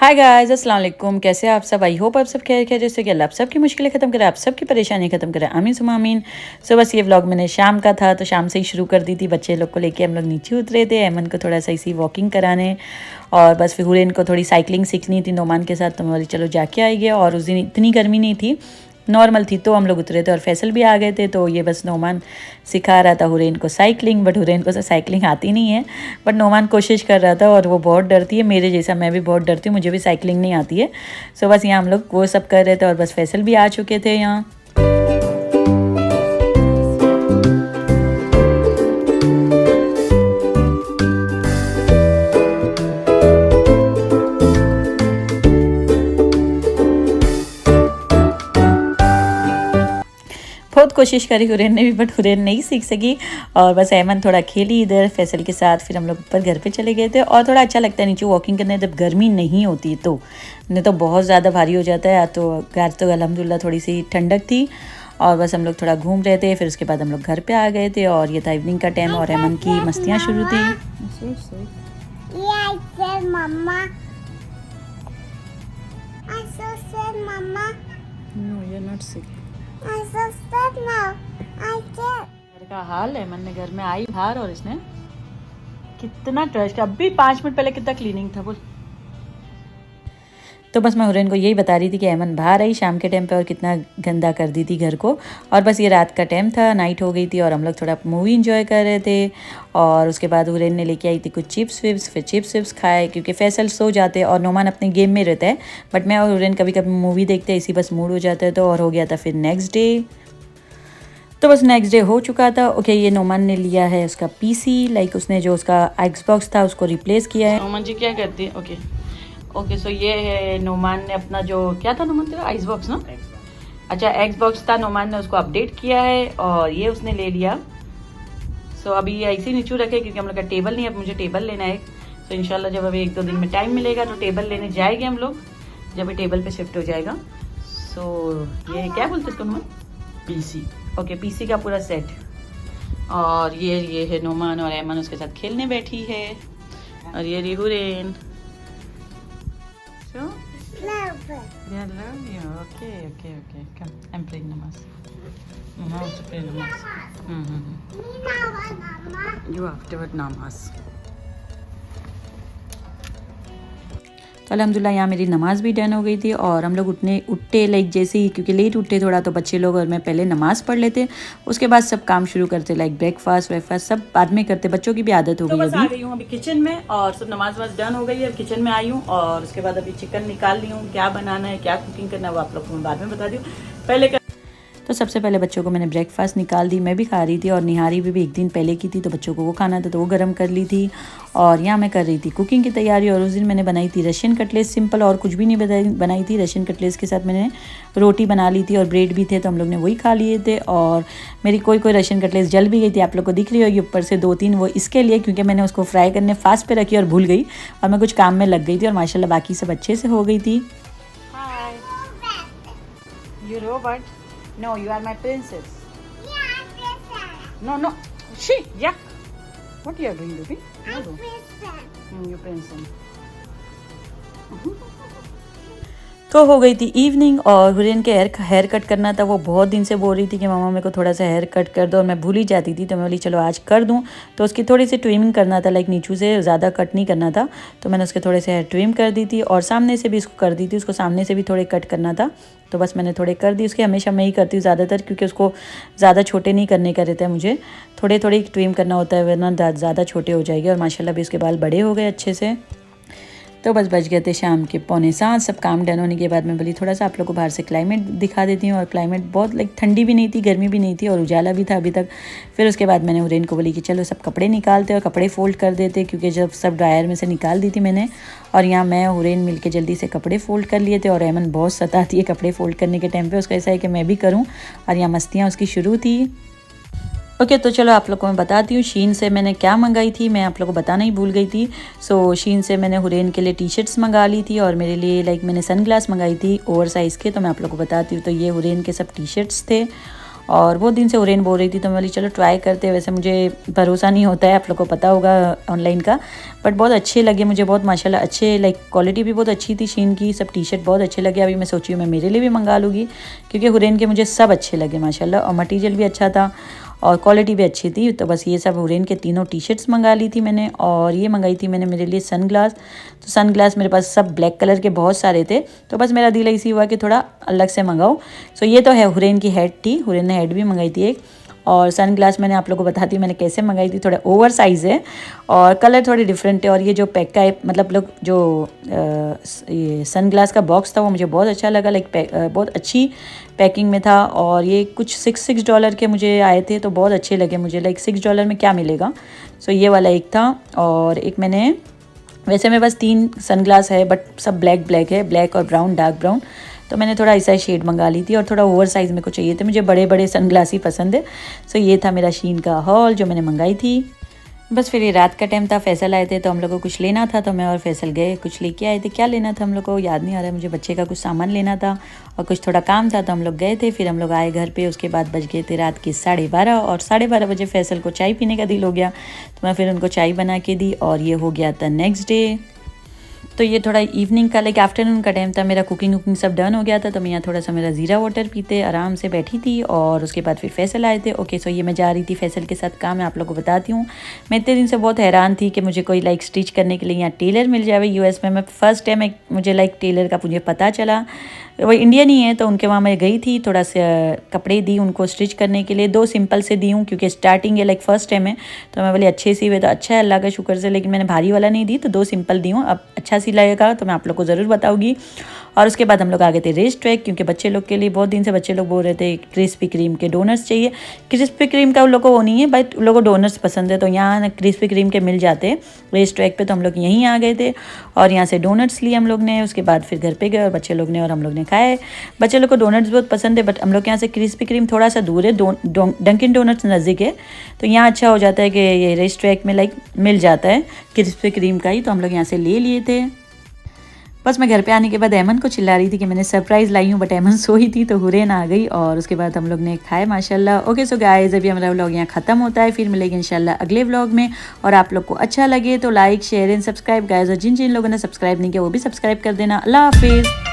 Hi guys, अस्सलाम वालेकुम। कैसे हैं आप सब? आई होप आप सब खैर खैरियत से कि अल्लाह आप सबकी मुश्किलें ख़त्म करे, आप सबकी परेशानी ख़त्म करे। आमीन सुम्मा आमीन। सो बस ये व्लॉग मैंने शाम का था तो शाम से ही शुरू कर दी थी। बच्चे लोग को लेके हम लोग नीचे उतरे थे, अमन को थोड़ा सा इसी वॉकिंग कराने और बस फिर हुरैन को थोड़ी साइकिलिंग सीखनी थी नोमान के साथ, तो मैं बोली चलो जाके आइए। और उस दिन इतनी गर्मी नहीं थी, नॉर्मल थी, तो हम लोग उतरे थे और फैसल भी आ गए थे। तो ये बस नोमान सिखा रहा था हुरैन को साइकिलिंग, बट हुरैन को साइकिलिंग आती नहीं है। बट नोमान कोशिश कर रहा था और वो बहुत डरती है मेरे जैसा, मैं भी बहुत डरती हूँ, मुझे भी साइकिलिंग नहीं आती है। सो बस यहाँ हम लोग वो सब कर रहे थे और बस फैसल भी आ चुके थे यहाँ। बहुत कोशिश करी हुरैन ने भी, बट हुरैन नहीं सीख सकी। और बस अहमद थोड़ा खेली इधर फैसल के साथ, फिर हम लोग ऊपर घर पे चले गए थे। और थोड़ा अच्छा लगता है नीचे वॉकिंग करने जब गर्मी नहीं होती तो, नहीं तो बहुत ज़्यादा भारी हो जाता है। तो घर तो अल्हम्दुलिल्लाह थोड़ी सी ठंडक थी और बस हम लोग थोड़ा घूम रहे थे। फिर उसके बाद हम लोग घर पे आ गए थे और ये था इवनिंग का टाइम और अहमद की मस्तियाँ शुरू थी। घर का हाल है, मैंने घर में आई बाहर और इसने कितना ट्रश का, अभी 5 मिनट पहले कितना क्लीनिंग था बोल। तो बस मैं हुरैन को यही बता रही थी कि अमन बाहर आई शाम के टाइम पे और कितना गंदा कर दी थी घर को। और बस ये रात का टाइम था, नाइट हो गई थी और हम लोग थोड़ा मूवी इंजॉय कर रहे थे। और उसके बाद हुरैन ने लेके आई थी कुछ चिप्स विप्स, फिर चिप्स विप्स खाए क्योंकि फैसल सो जाते और नोमान अपने गेम में रहता है। बट मैं और हुरैन कभी कभी मूवी देखते हैं, इसी बस मूड हो जाता है। तो और हो गया था फिर नेक्स्ट डे। तो बस नेक्स्ट डे हो चुका था। ओके, ये नोमान ने लिया है उसका पीसी, लाइक उसने जो उसका एक्सबॉक्स था उसको रिप्लेस किया है। नोमान जी क्या करती है? ओके सो ये है नोमान ने अपना जो क्या था नोमान तेरा एक्सबॉक्स ना, अच्छा एक्सबॉक्स था, नोमान ने उसको अपडेट किया है और ये उसने ले लिया। सो अभी ये ऐसे ही नीचे रखे क्योंकि हम लोग का टेबल नहीं है, अब मुझे टेबल लेना है। सो इंशाल्लाह जब अभी 1-2 दिन में टाइम मिलेगा तो टेबल लेने जाएंगे हम लोग, जब ये टेबल पे शिफ्ट हो जाएगा। सो ये क्या बोलते इसको नोमान? पीसी। ओके, पीसी का पूरा सेट। और ये है नोमान और ऐमन उसके साथ खेलने बैठी है। और ये रही Hurain. So? Love. Yeah, love you. Okay. Come, I'm praying namaz. Mama wants to pray namaz. You afterward namaz. तो अल्हम्दुलिल्लाह यहाँ मेरी नमाज़ भी डन हो गई थी और हम लोग उठते लाइक जैसे ही, क्योंकि लेट उठे थोड़ा तो बच्चे लोग और मैं पहले नमाज़ पढ़ लेते, उसके बाद सब काम शुरू करते, लाइक ब्रेकफास्ट सब बाद में करते, बच्चों की भी आदत हो गई। तो बस आ गई हूँ अभी किचन में और सब नमाज वमाज डन हो गई है, किचन में आई हूँ और उसके बाद अभी चिकन निकाल ली हूँ। क्या बनाना है, क्या कुकिंग करना है वो आप लोग को मैं बाद में बता दी हूँ। पहले तो सबसे पहले बच्चों को मैंने ब्रेकफास्ट निकाल दी, मैं भी खा रही थी और निहारी भी एक दिन पहले की थी तो बच्चों को वो खाना था तो वो गर्म कर ली थी। और यहाँ मैं कर रही थी कुकिंग की तैयारी। और उस दिन मैंने बनाई थी रशियन कटलेस, सिंपल और कुछ भी नहीं बनाई थी। रशियन कटलेस के साथ मैंने रोटी बना ली थी और ब्रेड भी थे तो हम लोग ने वही खा लिए थे। और मेरी कोई रशियन कटलेस जल भी गई थी, आप लोग को दिख रही होगी ऊपर से 2-3, वो इसके लिए क्योंकि मैंने उसको फ्राई करने फास्ट पे रखी और भूल गई और मैं कुछ काम में लग गई थी और माशाल्लाह बाकी सब अच्छे से हो गई थी। No, you are my princess. Yeah, princess. No. She, yeah. What you are doing, baby? I'm princess. You princess. तो हो गई थी इवनिंग और हुरैन के हेयर कट करना था। वो बहुत दिन से बोल रही थी कि मामा मेरे को थोड़ा सा हेयर कट कर दो और मैं भूल ही जाती थी, तो मैं बोली चलो आज कर दूं। तो उसकी थोड़ी सी ट्रिमिंग करना था, लाइक नीचू से ज़्यादा कट नहीं करना था, तो मैंने उसके थोड़े से हेयर ट्रिम कर दी थी और सामने से भी इसको कर दी थी, उसको सामने से भी थोड़े कट करना था तो बस मैंने थोड़े कर दी। उसके हमेशा मैं ही करती हूँ ज़्यादातर, क्योंकि उसको ज़्यादा छोटे नहीं करने का रहता है, मुझे थोड़े ट्रिम करना होता है वरना ज़्यादा छोटे हो जाएंगे। और माशाल्लाह भी उसके बाल बड़े हो गए अच्छे से। तो बस बज गए थे शाम के 6:45। सब काम डन होने के बाद मैं बोली थोड़ा सा आप लोग को बाहर से क्लाइमेट दिखा देती हूँ। और क्लाइमेट बहुत लाइक ठंडी भी नहीं थी, गर्मी भी नहीं थी और उजाला भी था अभी तक। फिर उसके बाद मैंने हुरैन को बोली कि चलो सब कपड़े निकालते और कपड़े फोल्ड कर देते, क्योंकि जब सब ड्रायर में से निकाल दी थी मैंने। और यहाँ मैं हुरैन मिल के जल्दी से कपड़े फोल्ड कर लिए थे और अमन बहुत सताती है कपड़े फोल्ड करने के टाइम पर, उसका ऐसा है कि मैं भी करूँ और यहाँ मस्तियाँ उसकी शुरू थी। ओके, तो चलो आप लोग को मैं बताती हूँ शीन से मैंने क्या मंगाई थी, मैं आप लोग को बताना ही भूल गई थी। सो शीन से मैंने हुरैन के लिए टी शर्ट्स मंगा ली थी और मेरे लिए लाइक मैंने सन ग्लास मंगाई थी ओवर साइज़ के, तो मैं आप लोग को बताती हूँ। तो ये हुरैन के सब टी शर्ट्स थे और बहुत दिन से हुरैन बोल रही थी तो मैं बोली चलो ट्राई करते हैं। वैसे मुझे भरोसा नहीं होता है, आप लोग को पता होगा ऑनलाइन का, बट बहुत अच्छे लगे मुझे, बहुत माशाल्लाह अच्छे, लाइक क्वालिटी भी बहुत अच्छी थी शीन की, सब टी शर्ट बहुत अच्छे लगे। अभी मैं सोची हूँ मैं मेरे लिए भी मंगा लूँगी क्योंकि हुरैन के मुझे सब अच्छे लगे माशाल्लाह, और मटीरियल भी अच्छा था और क्वालिटी भी अच्छी थी। तो बस ये सब हुरैन के तीनों टी शर्ट्स मंगा ली थी मैंने। और ये मंगाई थी मैंने मेरे लिए सन ग्लास। तो सन ग्लास मेरे पास सब ब्लैक कलर के बहुत सारे थे, तो बस मेरा दिल इसी हुआ कि थोड़ा अलग से मंगाऊँ। सो ये तो है हुरैन की हेड थी, हुरैन ने हेड भी मंगाई थी एक। और सन ग्लास मैंने आप लोगों को बताती हूँ मैंने कैसे मंगाई थी, थोड़ा ओवर साइज़ है और कलर थोड़े डिफरेंट है। और ये जो पैक का है, मतलब लोग जो ये सन ग्लास का बॉक्स था वो मुझे बहुत अच्छा लगा, लाइक बहुत अच्छी पैकिंग में था। और ये कुछ $6 के मुझे आए थे, तो बहुत अच्छे लगे मुझे, लाइक $6 में क्या मिलेगा। सो ये वाला एक था। और एक मैंने, वैसे मेरे पास 3 सन ग्लास है बट सब ब्लैक ब्लैक है, ब्लैक और ब्राउन, डार्क ब्राउन। तो मैंने थोड़ा ऐसा शेड मंगा ली थी और थोड़ा ओवर साइज़ मेरे को चाहिए थे, मुझे बड़े बड़े सन ग्लास ही पसंद है। सो ये था मेरा शीन का हॉल जो मैंने मंगाई थी। बस फिर ये रात का टाइम था, फैसल आए थे तो हम लोग को कुछ लेना था, तो मैं और फैसल गए, कुछ लेके आए थे। क्या लेना था हम लोग को याद नहीं आ रहा है मुझे, बच्चे का कुछ सामान लेना था और कुछ थोड़ा काम था, तो हम लोग गए थे। फिर हम लोग आए घर पे, उसके बाद बज गए थे रात के 12:30 और 12:30 बजे फैसल को चाय पीने का दिल हो गया, तो मैं फिर उनको चाय बना के दी। और ये हो गया था नेक्स्ट डे। तो ये थोड़ा इवनिंग का, लाइक आफ्टरनून का टाइम था, मेरा कुकिंग सब डन हो गया था। तो मैं यहाँ थोड़ा सा मेरा ज़ीरा वाटर पीते आराम से बैठी थी। और उसके बाद फिर फैसल आए थे। ओके, सो ये मैं जा रही थी फैसल के साथ काम, मैं आप लोगों को बताती हूँ। मैं इतने दिन से बहुत हैरान थी कि मुझे कोई लाइक स्टिच करने के लिए यहाँ टेलर मिल जाए यूएस में। मैं फर्स्ट टाइम मुझे लाइक टेलर का मुझे पता चला, वो इंडियन ही है, तो उनके वहाँ मैं गई थी, थोड़ा सा कपड़े दी उनको स्टिच करने के लिए। 2 सिंपल से दी हूँ क्योंकि स्टार्टिंग है, लाइक फर्स्ट टाइम है, तो मैं बोली अच्छे सी हुए तो अच्छा है अल्लाह का शुक्र से, लेकिन मैंने भारी वाला नहीं दी, तो 2 सिंपल दी हूँ। अब अच्छा सी लगेगा तो मैं आप लोग को ज़रूर बताऊँगी। और उसके बाद हम लोग आ गए थे रेस ट्रैक, क्योंकि बच्चे लोग के लिए बहुत दिन से बच्चे लोग बोल रहे थे क्रिस्पी क्रीम के डोनट्स चाहिए। क्रिस्पी क्रीम का उन लोग को वो नहीं है, बट उन लोग को डोनट्स पसंद है, तो यहाँ क्रिस्पी क्रीम के मिल जाते हैं रेस ट्रैक पे। तो हम लोग यहीं आ गए थे और यहाँ से डोनट्स लिए हम लोग ने। उसके बाद फिर घर पे गए और बच्चे लोग ने और हम लोग ने खाए। बच्चे लोग को डोनट्स बहुत पसंद है, बट हम लोग के यहाँ से क्रिस्पी क्रीम थोड़ा सा दूर है, डंकिन डोनट्स नज़दीक है, तो यहाँ अच्छा हो जाता है कि ये रेस ट्रैक में लाइक मिल जाता है क्रिस्पी क्रीम का ही, तो हम लोग यहाँ से ले लिए थे। बस मैं घर पे आने के बाद एमन को चिल्ला रही थी कि मैंने सरप्राइज़ लाई हूँ, बट एमन सोई थी तो हुरैन आ गई और उसके बाद हम लोग ने खाए माशाल्लाह। ओके, सो गाइस अभी हमारा व्लॉग यहाँ ख़त्म होता है, फिर मिलेंगे इंशाल्लाह अगले व्लॉग में। और आप लोग को अच्छा लगे तो like share and subscribe guys, और जिन जिन लोगों ने सब्सक्राइब नहीं किया वो भी सब्सक्राइब कर देना। अल्लाह हाफिज़।